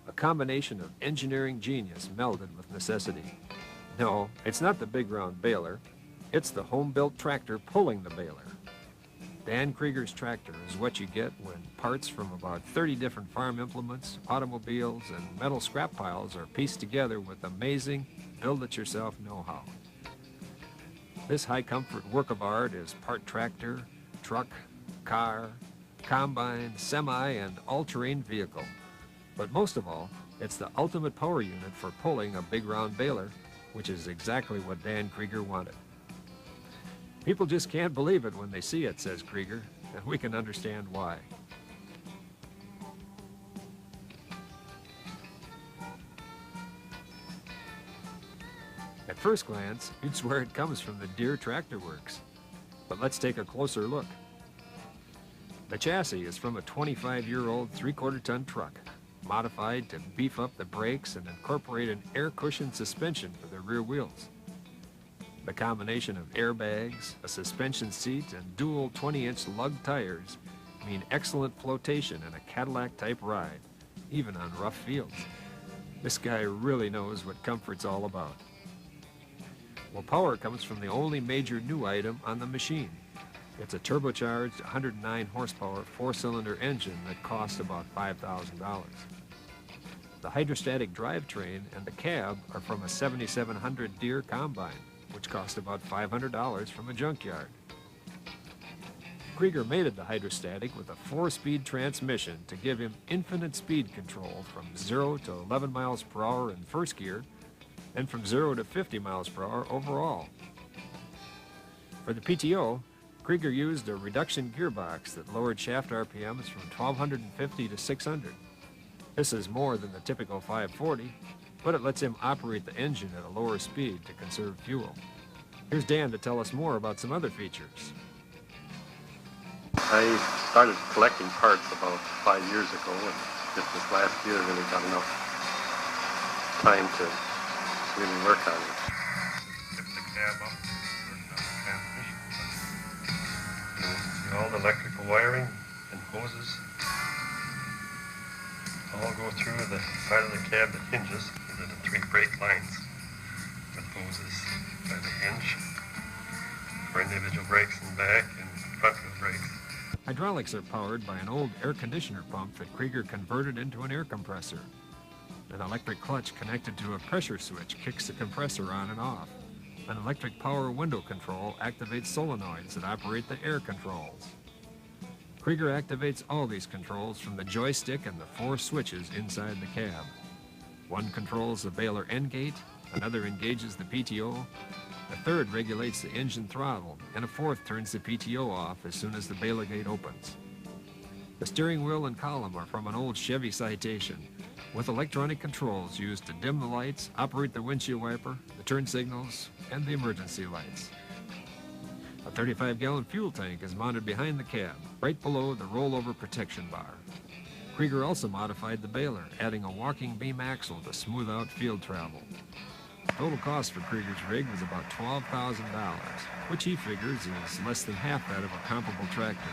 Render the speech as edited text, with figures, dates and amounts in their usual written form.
a combination of engineering genius melded with necessity. No, it's not the big round baler. It's the home-built tractor pulling the baler. Dan Krieger's tractor is what you get when parts from about 30 different farm implements, automobiles, and metal scrap piles are pieced together with amazing build-it-yourself know-how. This high-comfort work of art is part tractor, truck, car, combine, semi, and all-terrain vehicle. But most of all, it's the ultimate power unit for pulling a big round baler, which is exactly what Dan Krieger wanted. People just can't believe it when they see it, says Krieger, and we can understand why. At first glance, you'd swear it comes from the Deere Tractor Works. But let's take a closer look. The chassis is from a 25-year-old 3/4-ton truck, modified to beef up the brakes and incorporate an air-cushioned suspension for the rear wheels. The combination of airbags, a suspension seat, and dual 20-inch lug tires mean excellent flotation in a Cadillac-type ride, even on rough fields. This guy really knows what comfort's all about. Well, power comes from the only major new item on the machine. It's a turbocharged 109 horsepower 4-cylinder engine that costs about $5,000. The hydrostatic drivetrain and the cab are from a 7700 Deere combine, which cost about $500 from a junkyard. Krieger mated the hydrostatic with a 4-speed transmission to give him infinite speed control from 0 to 11 miles per hour in first gear and from 0 to 50 miles per hour overall. For the PTO, Krieger used a reduction gearbox that lowered shaft RPMs from 1250 to 600. This is more than the typical 540, but it lets him operate the engine at a lower speed to conserve fuel. Here's Dan to tell us more about some other features. I started collecting parts about 5 years ago, and just this last year really got enough time to really work on it. Lift the cab up, work on the transmission. See all the electrical wiring and hoses all go through the part of the cab that hinges into the 3 brake lines with hoses by the hinge for individual brakes in back and front wheel brakes. Hydraulics are powered by an old air conditioner pump that Krieger converted into an air compressor. An electric clutch connected to a pressure switch kicks the compressor on and off. An electric power window control activates solenoids that operate the air controls. Krieger activates all these controls from the joystick and the 4 switches inside the cab. One controls the baler end gate, another engages the PTO, a third regulates the engine throttle, and a fourth turns the PTO off as soon as the baler gate opens. The steering wheel and column are from an old Chevy Citation, with electronic controls used to dim the lights, operate the windshield wiper, the turn signals, and the emergency lights. A 35-gallon fuel tank is mounted behind the cab, right below the rollover protection bar. Krieger also modified the baler, adding a walking beam axle to smooth out field travel. Total cost for Krieger's rig was about $12,000, which he figures is less than half that of a comparable tractor.